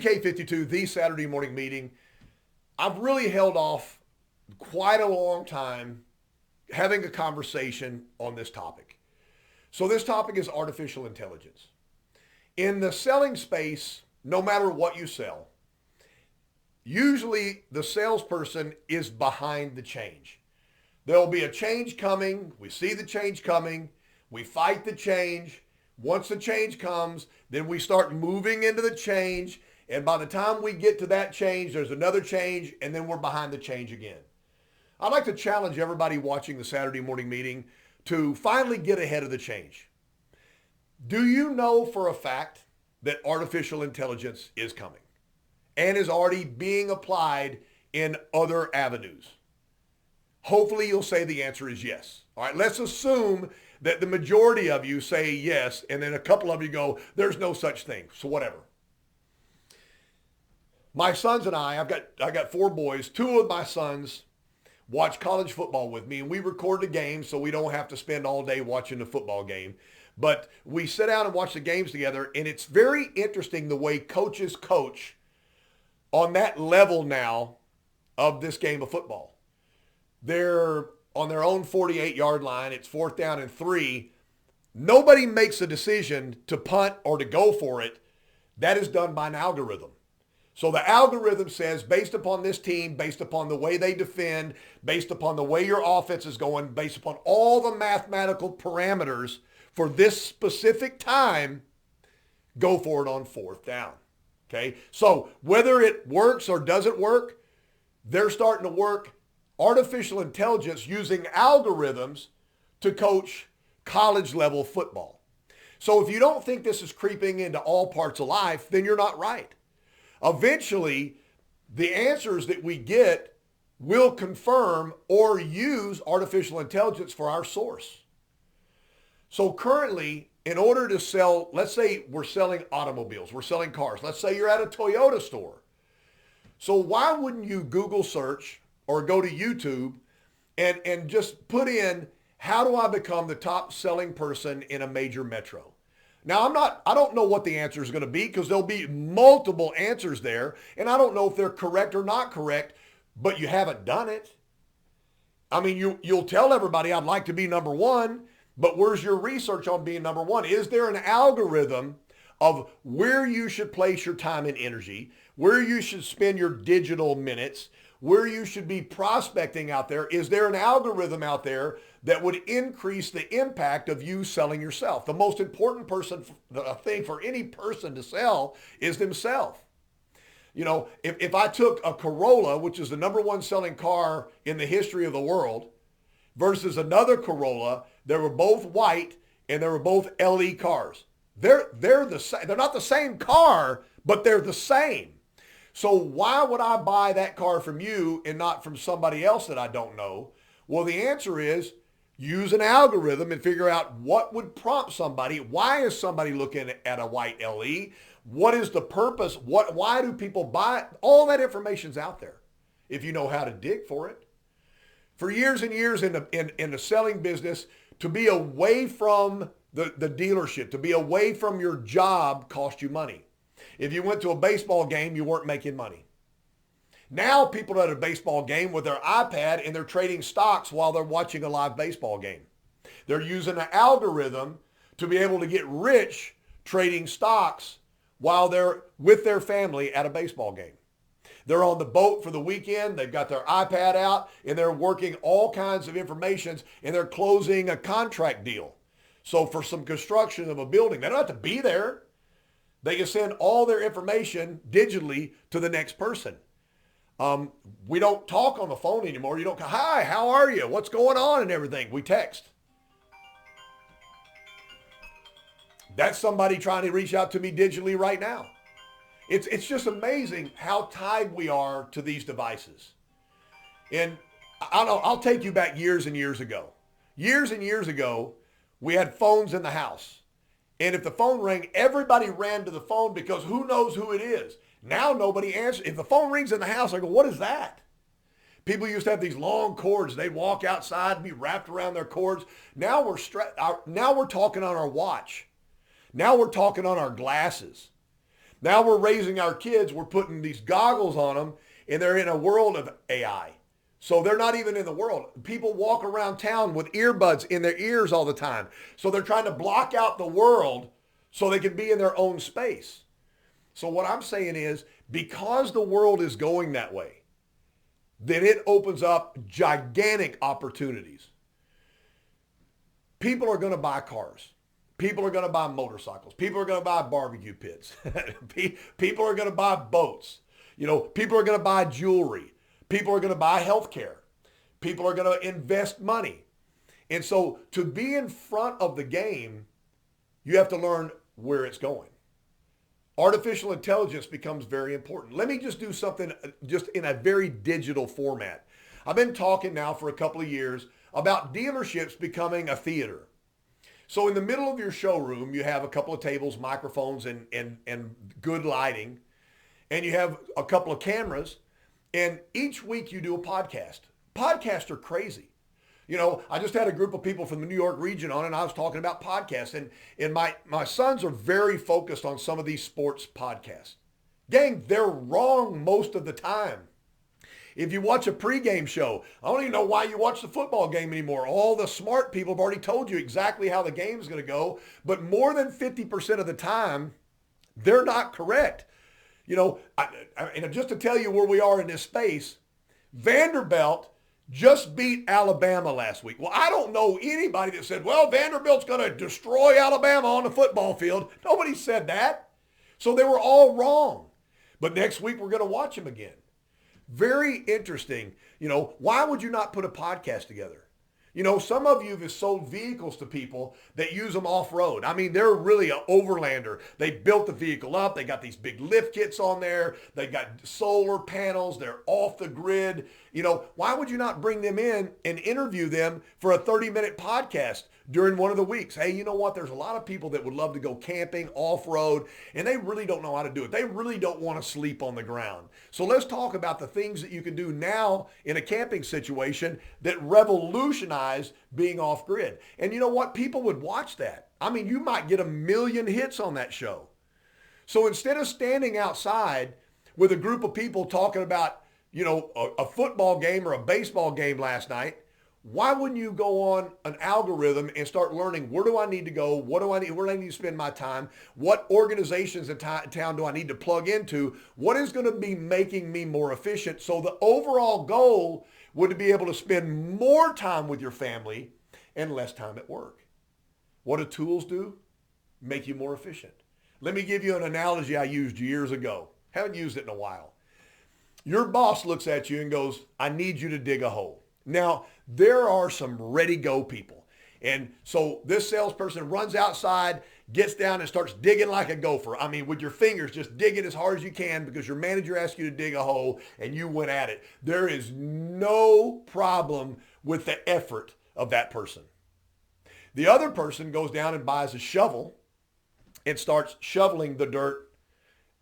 VK52, the Saturday morning meeting. I've really held off quite a long time having a conversation on this topic. So this topic is artificial intelligence. In the selling space, no matter what you sell, usually the salesperson is behind the change. There'll be a change coming. We see the change coming. We fight the change. Once the change comes, then we start moving into the change. And by the time we get to that change, there's another change, and then we're behind the change again. I'd like to challenge everybody watching the Saturday morning meeting to finally get ahead of the change. Do you know for a fact that artificial intelligence is coming and is already being applied in other avenues? Hopefully you'll say the answer is yes. All right, let's assume that the majority of you say yes, and then a couple of you go, there's no such thing, so whatever. My sons and I got 4 boys. 2 of my sons watch college football with me, and we record the game so we don't have to spend all day watching the football game. But we sit down and watch the games together, and it's very interesting the way coaches coach on that level now of this game of football. They're on their own 48-yard line. It's 4th down and 3. Nobody makes a decision to punt or to go for it. That is done by an algorithm. So the algorithm says, based upon this team, based upon the way they defend, based upon the way your offense is going, based upon all the mathematical parameters for this specific time, go for it on 4th down. Okay? So whether it works or doesn't work, they're starting to work artificial intelligence using algorithms to coach college level football. So if you don't think this is creeping into all parts of life, then you're not right. Eventually, the answers that we get will confirm or use artificial intelligence for our source. So currently, in order to sell, let's say we're selling automobiles, we're selling cars. Let's say you're at a Toyota store. So why wouldn't you Google search or go to YouTube and just put in, how do I become the top selling person in a major metro? Now, I don't know what the answer is going to be because there'll be multiple answers there, and I don't know if they're correct or not correct, but you haven't done it. I mean, you'll tell everybody, I'd like to be number 1, but where's your research on being number 1? Is there an algorithm of where you should place your time and energy, where you should spend your digital minutes, where you should be prospecting out there? Is there an algorithm out there that would increase the impact of you selling yourself? The most important thing for any person to sell is themselves. You know, if I took a Corolla, which is the number 1 selling car in the history of the world, versus another Corolla, they were both white and they were both LE cars. They're the same. They're not the same car, but they're the same. So why would I buy that car from you and not from somebody else that I don't know? Well, the answer is use an algorithm and figure out what would prompt somebody. Why is somebody looking at a white LE? What is the purpose? Why do people buy it? All that information's out there if you know how to dig for it. For years and years in the selling business, to be away from the dealership, to be away from your job cost you money. If you went to a baseball game, you weren't making money. Now people are at a baseball game with their iPad and they're trading stocks while they're watching a live baseball game. They're using an algorithm to be able to get rich trading stocks while they're with their family at a baseball game. They're on the boat for the weekend. They've got their iPad out and they're working all kinds of information and they're closing a contract deal. So for some construction of a building, they don't have to be there. They can send all their information digitally to the next person. We don't talk on the phone anymore. You don't go, hi, how are you? What's going on and everything? We text. That's somebody trying to reach out to me digitally right now. It's just amazing how tied we are to these devices. And I'll take you back years and years ago. Years and years ago, we had phones in the house. And if the phone rang, everybody ran to the phone because who knows who it is. Now nobody answers. If the phone rings in the house, I go, what is that? People used to have these long cords. They'd walk outside and be wrapped around their cords. Now we're talking on our watch. Now we're talking on our glasses. Now we're raising our kids, we're putting these goggles on them, and they're in a world of AI. So they're not even in the world. People walk around town with earbuds in their ears all the time. So they're trying to block out the world so they can be in their own space. So what I'm saying is, because the world is going that way, then it opens up gigantic opportunities. People are going to buy cars. People are going to buy motorcycles. People are going to buy barbecue pits. People are going to buy boats. People are going to buy jewelry. People are going to buy healthcare. People are going to invest money. And so to be in front of the game, you have to learn where it's going. Artificial intelligence becomes very important. Let me just do something just in a very digital format. I've been talking now for a couple of years about dealerships becoming a theater. So in the middle of your showroom, you have a couple of tables, microphones, and good lighting. And you have a couple of cameras. And each week you do a podcast. Podcasts are crazy. I just had a group of people from the New York region on, and I was talking about podcasts. And my sons are very focused on some of these sports podcasts. Gang, they're wrong most of the time. If you watch a pregame show, I don't even know why you watch the football game anymore. All the smart people have already told you exactly how the game is going to go. But more than 50% of the time, they're not correct. And just to tell you where we are in this space, Vanderbilt just beat Alabama last week. Well, I don't know anybody that said, well, Vanderbilt's going to destroy Alabama on the football field. Nobody said that. So they were all wrong. But next week, we're going to watch them again. Very interesting. Why would you not put a podcast together? Some of you have sold vehicles to people that use them off-road. I mean, they're really an overlander. They built the vehicle up. They got these big lift kits on there. They got solar panels. They're off the grid. Why would you not bring them in and interview them for a 30-minute podcast during one of the weeks? Hey, you know what? There's a lot of people that would love to go camping off-road, and they really don't know how to do it. They really don't want to sleep on the ground. So let's talk about the things that you can do now in a camping situation that revolutionize being off-grid. And you know what? People would watch that. I mean, you might get 1 million hits on that show. So instead of standing outside with a group of people talking about, a football game or a baseball game last night, why wouldn't you go on an algorithm and start learning, where do I need to go? Where do I need to spend my time? What organizations in town do I need to plug into? What is going to be making me more efficient? So the overall goal would be able to spend more time with your family and less time at work. What do tools do? Make you more efficient. Let me give you an analogy I used years ago. Haven't used it in a while. Your boss looks at you and goes, I need you to dig a hole. Now, there are some ready-go people. And so this salesperson runs outside, gets down and starts digging like a gopher. I mean, with your fingers, just dig it as hard as you can because your manager asked you to dig a hole and you went at it. There is no problem with the effort of that person. The other person goes down and buys a shovel and starts shoveling the dirt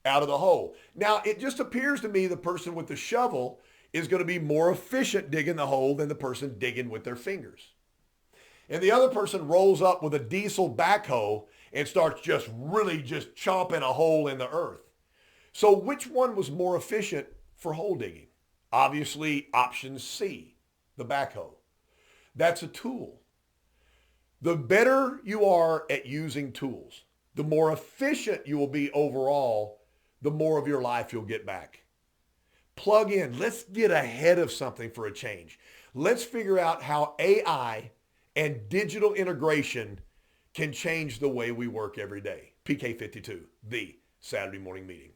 out of the hole. Now, it just appears to me the person with the shovel is going to be more efficient digging the hole than the person digging with their fingers. And the other person rolls up with a diesel backhoe and starts just chomping a hole in the earth. So which one was more efficient for hole digging? Obviously, option C, the backhoe. That's a tool. The better you are at using tools, the more efficient you will be overall, the more of your life you'll get back. Plug in. Let's get ahead of something for a change. Let's figure out how AI and digital integration can change the way we work every day. PK52, the Saturday Morning Meeting.